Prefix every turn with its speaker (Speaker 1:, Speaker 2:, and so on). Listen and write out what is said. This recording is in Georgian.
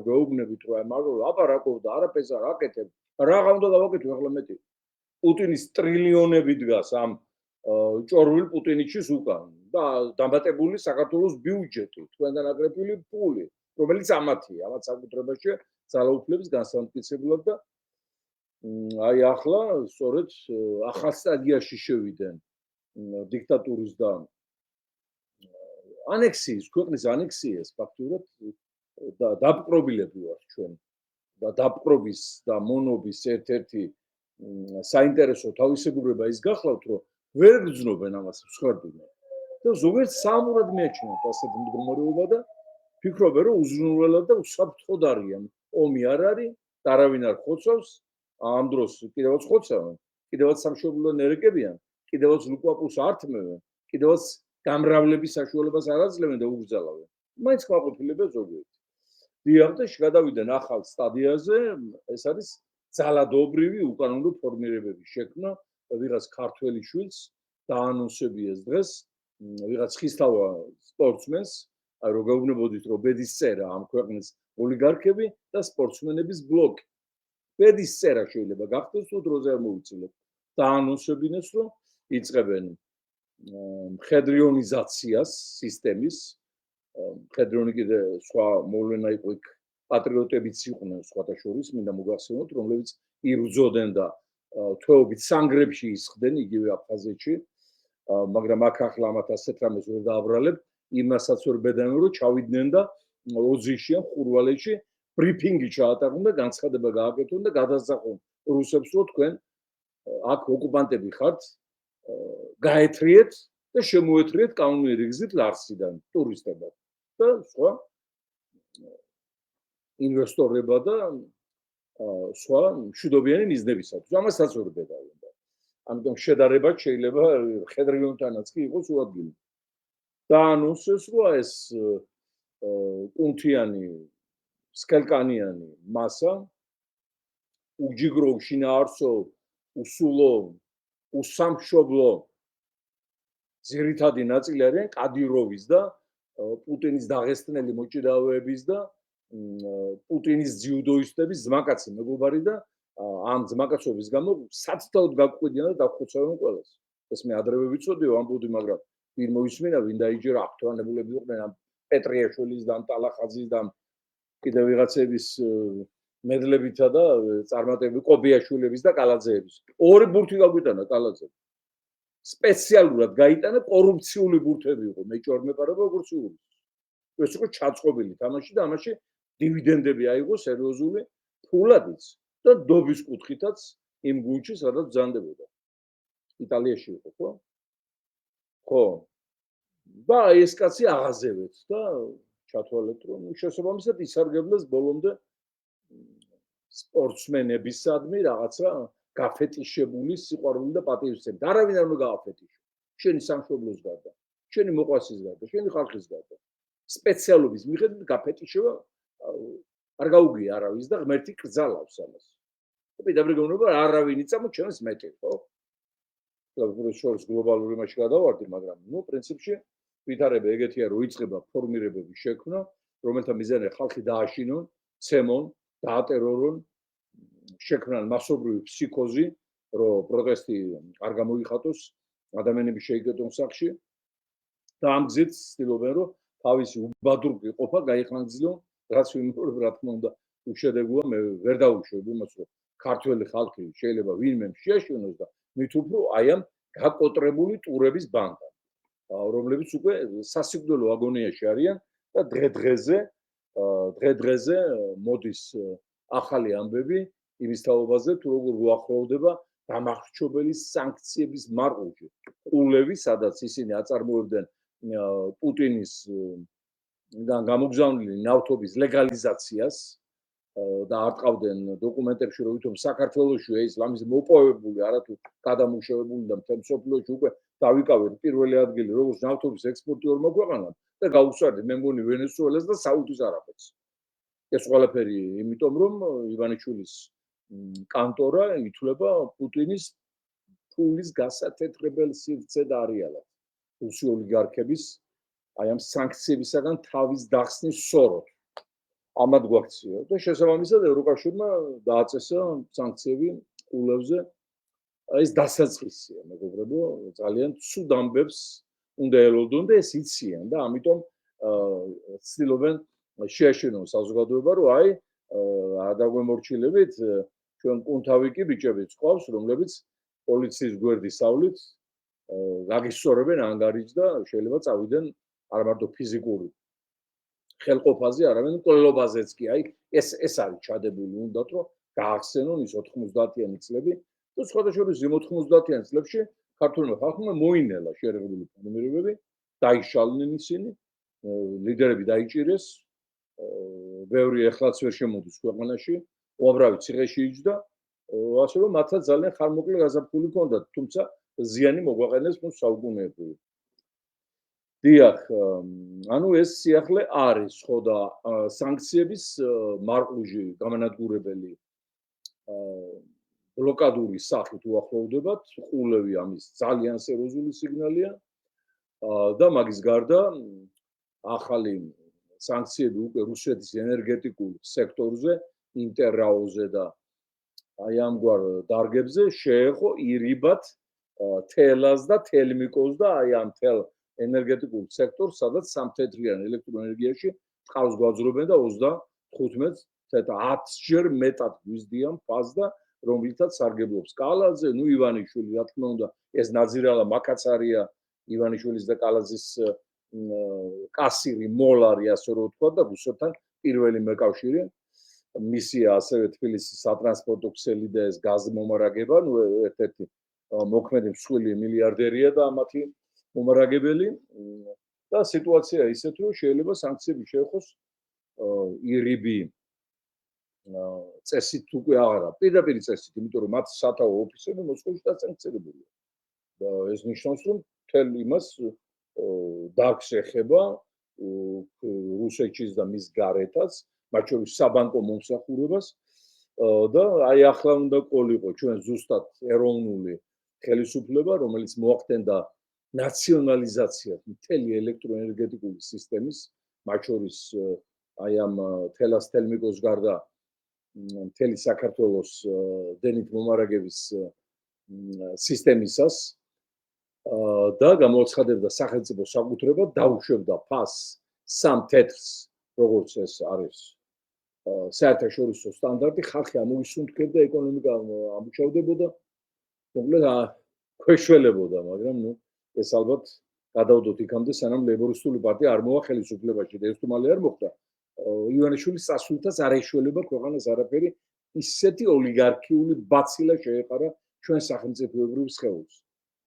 Speaker 1: გეუბნებით რომ აი მაგრამ აპარაკობ და არაფერს არ აკეთებ რაღა უნდა გავაკეთო ახლა მეტი პუტინის ტრილიონები დგას ამ ჭორვილ პუტინიჩის უკან და დამატებული საქართველოს ბიუჯეტი თქვენგან აკრეფილი ფული რომელიც ამათია ამათ საკუთრებაში ძალაუფლების განსამტკიცებლად და აი ახლა სწორედ ახალ სტადიაში შევიდნენ დიქტატურის და ანექსიის ქვეყნის ანექსიას ფაქტურად და დაპყრობილები ვართ ჩვენ და დაპყრობის და მონობის ერთ-ერთი საინტერესო თავისებურება ის გახლავთ რომ ვერ გძნობენ ამას მსხვერპლმა და ზოგიერთ საამურად მიაჩნევთ ასეთ მდგომარეობა და ფიქრობენ რომ უზრუნველად და უსაფრთხოდ არიან ომი არ არის და არავინ არ ხოცავს ამ დროს კიდევაც ხოცავენ კიდევაც სამშობლო ნერგებიან კიდევაც ლუკვაპუს ართმევენ კიდევაც გამრავლების საშუალებას არ აძლევენ და უგზალავენ მაინც კმაყოფილება ზოგიერთი დიახ და გადავიდნენ ახალ სტადიაზე ეს არის ძალადობრივი უკანონო ფორმირებების შექმნა ვიღაც ქართველი შვილს დაანონსებიეს დღეს ვიღაც ხისთავა სპორტსმენს აი რო გეუბნებოდით რომ ბედის წერა ამ ქვეყნის ოლიგარქები და სპორტსმენების ბლოკი ბედის წერა შეიძლება გახდეს თუ დროზე არ მოვიცილოთ დაანონსებინეს რომ იწყებენ მხედრიონიზაციას სისტემის მხედრიონი კიდე სხვა მოვლენა იყო იქ პატრიოტებიც იყვნენ სხვათა შორის მინდა მოგახსენოთ რომლებიც იბრძოდნენ და თვეობით სანგრებში ისხდნენ იგივე აფხაზეთში მაგრამ აქ ახლა ამათ ასეთ რამეს ვერ დააბრალებ იმასაც ვერ ბედავენ რომ ჩავიდნენ და ოზიშიან ხურვალეთში ბრიფინგი ჩაატარონ და განცხადება გააკეთონ და გადასახონ რუსებს რომ თქვენ აქ ოკუპანტები ხართ გაეთრიეთ და შემოეთრიეთ კანონიერი გზით ლარსიდან ტურისტებად და სხვა ინვესტორებად და სხვა მშვიდობიანი მიზნებისათვის ამასაც ვერ ბედავენ და ამიტომ შედარებად შეიძლება ხედრიონთანაც კი იყოს უადგილო და ანონსეს რომ ეს კუნთიანი სკელკანიანი მასა უჯიგრო შინაარსო უსულო უსამშობლო ძირითადი ნაწილი არიან კადიროვის და პუტინის დაღესტნელი მოჭიდავეების და პუტინის ძიუდოისტების ძმაკაცი მეგობარი და ამ ძმაკაცობის გამო საცდაოდ გაგვყვიდიან და დახოცავენ ყველას ეს მე ადრევე ვიცოდიო ამბობდი მაგრამ ვინ მოისმინა ვინ დაიჯერა აქტუალებულები იყვნენ ამ პეტრიაშვილის და ტალახაძის და კიდე ვიღაცების მედლებითა და წარმატებული კობიაშვილების და კალაძეების ორი ბურთი გაგვიტანა კალაძეები სპეციალურად გაიტანა კორუფციული ბურთები იყო მეჭორმეპარება როგორც ურის ეს იყო ჩაწყობილი თამაში და ამაში დივიდენდები აიღო სერიოზული ფულადიც და დობის კუთხითაც იმ გუნდში სადაც ბრძანდებოდა იტალიაში იყო ხო და ეს კაცი აღაზევეთ და ჩათვალეთ რომ შესაბამისად ისარგებლეს ბოლომდე სპორტსმენებისადმი რაღაცა გაფეტიშებული სიყვარული და პატივისცემით არავინ არ უნდა გააფეტიშო შენი სამშობლოს გარდა შენი მოყვასის გარდა შენი ხალხის გარდა სპეციალობის მიხედვით გაფეტიშება არ გაუგია არავის და ღმერთი კრძალავს ამას პირდაპირ გეუბნება არავინ იწამო ჩემს მეტი ხო შორს გლობალური მასში გადავარდი მაგრამ ნუ პრინციპში ვითარება ეგეთია რომ იწყება ფორმირებების შექმნა რომელთა მიზანია ხალხი დააშინონ ცემონ დაატერორონ შექმნან მასობრივი ფსიქოზი რომ პროტესტი არ გამოიხატოს ადამიანები შეიკეტონ სახში და ამ გზით ცდილობენ რომ თავისი უბადურგი ყოფა გაიხანგრძლიონ რაც ვიმეორებ რა თქმა უნდა უშედეგოა მე ვერ დავუშვებ იმას რომ ქართველი ხალხი შეიძლება ვინმე შეაშინოს და მით უფრო აი ამ გაკოტრებული ტურების ბანდა რომლებიც უკვე სასიკვდილო აგონიაში არიან და დღე-დღეზე მოდის ახალი ამბები იმის თაობაზე თუ როგორ უახლოვდება დამახშობელი სანქციების მარყუჭი ყულები სადაც ისინი აწარმოებდნენ პუტინის გამოგზავნილი ნავთობის ლეგალიზაციას და არტყავდნენ დოკუმენტებში რომ ვითომ საქართველოსშია ისლამის მოპოვებული არათუ გადამუშავებული და მთელ მსოფლიოში უკვე დავიკავეთ პირველი ადგილი როგორც ნავთობის ექსპორტიორმა ქვეყანამ და გაუსვარდით მე მგონი ვენესუელას და საუდის არაბეთს ეს ყველაფერი იმიტომ რომ ივანიშვილის კანტორა ითვლება პუტინის ფულის გასათეთრებელ სივრცედ არეალად რუსი ოლიგარქების აი ამ სანქციებისაგან თავის დახსნის სოროთ ამად გვაქცია და შესაბამისად ევროკავშირმა დააწესა სანქციები ყულებზე. ეს დასაწყისია, მეგობრებო, ძალიან ცუდ ამბებს უნდა ელოდონ და ეს იციან და ამიტომ ცდილობენ შეაშინონ საზოგადოება, რომ აი დაგვემორჩილებით ჩვენ კუნთავი კი ბიჭებიც ყავს, რომლებიც პოლიციის გვერდის სავლით გაგისწორებენ ანგარიჯს და შეიძლება წავიდნენ არა მარტო ფიზიკური ხელყოფაზე, არამედ მკვლელობაზეც კი. აი ეს არის ჩადებული, უნდათ რომ გაახსენონ ის 90-იანი წლები და სხვადასხვა 90-იანი წლებში ქართულმა ხალხმა მოინელა შერეული ფორმირებები, დაიშალნენ ისინი, ლიდერები დაიჭირეს, ბევრი ეხლაც ვერ შემოდის ქვეყანაში, უამრავი ციხეში იჯდა, ასე რომ მათაც ძალიან ხანმოკლე გაზაფხული ჰქონდათ, თუმცა ზიანი მოგვაყენეს ნუ საუკუნეებში. დიახ, ანუ ეს სიახლე არის, ხო და სანქციების მარყუჟი გამანადგურებელი ბლოკადური სახით უახლოვდებათ, ყულევი ამის ძალიან სერიოზული სიგნალია და მაგის გარდა ახალი სანქციები უკვე რუსეთის ენერგეტიკულ სექტორზე, ინტერრაოზე და აი ამგვარ დარგებზე შეეხო ირიბად თელას და თელმიკოს და აი ამ თელ ენერგეტიკულ სექტორს, სადაც სამთეთრიან ელექტროენერგიაში წყალს გვაძრობენ და 10-ჯერ მეტად გვიზდიან ფაზს, რომლითაც სარგებლობს კალაძე, ნუ ივანიშვილი, რა თქმა უნდა, ეს ნაძირალა მაკაცარია ივანიშვილის და კალაძის კასირი, მოლარი, ასე რომ ვთქვა და რუსეთთან პირველი მეკავშირე. მისია ასევე თბილისის სატრანსპორტო ქსელი და ეს გაზმომარაგება, ნუ ერთ-ერთი მოქმედი მსხვილი მილიარდერია და მათი მომარაგებელი და სიტუაცია ისეთ რომ შეიძლება სანქციები შეეხოს ირიბი წესით უკვე აღარა, პირდაპირ წესით, იმიტომ რომ მათ სათაო ოფისები მოსკოვში დაწანცილებულია. და ეს ნიშნავს რომ თელ იმას დარგს ეხება რუსეთშიც და მის გარეთაც, მათ შორის საბანკო მომსახურებას და აი ახლა უნდა ყოლიყო ჩვენ ზუსტად ეროვნული ხელისუფლება, რომელიც მოახდენდა ნაციონალიზაციას მთელი ელექტროენერგეტიკული სისტემის, მათ შორის აი ამ თელას თელმიკოს გარდა მთელი საქართველოს დენით მომარაგების სისტემისას და გამოაცხადებდა სახელმწიფო საკუთრება, დაუშვებდა ფასს სამ თეთრს, როგორც ეს არის საერთაშორისო სტანდარტი, ხალხი ამოისუნთქებდა, ეკონომიკა ამუშავდებოდა, მოკლედ ქვეშველებოდა, მაგრამ ნუ ეს ალბათ გადავდოთ იქამდე, სანამ ლეიბორისტული პარტია არ მოვა ხელისუფლებაში და ეს თუ მალე არ მოხდა, ივანიშვილის სასულთას არ ეშველება ქვეყანას არაფერი, ისეთი ოლიგარქიული ბაცილა შეეყარა ჩვენ სახელმწიფოებრივ სხეულს.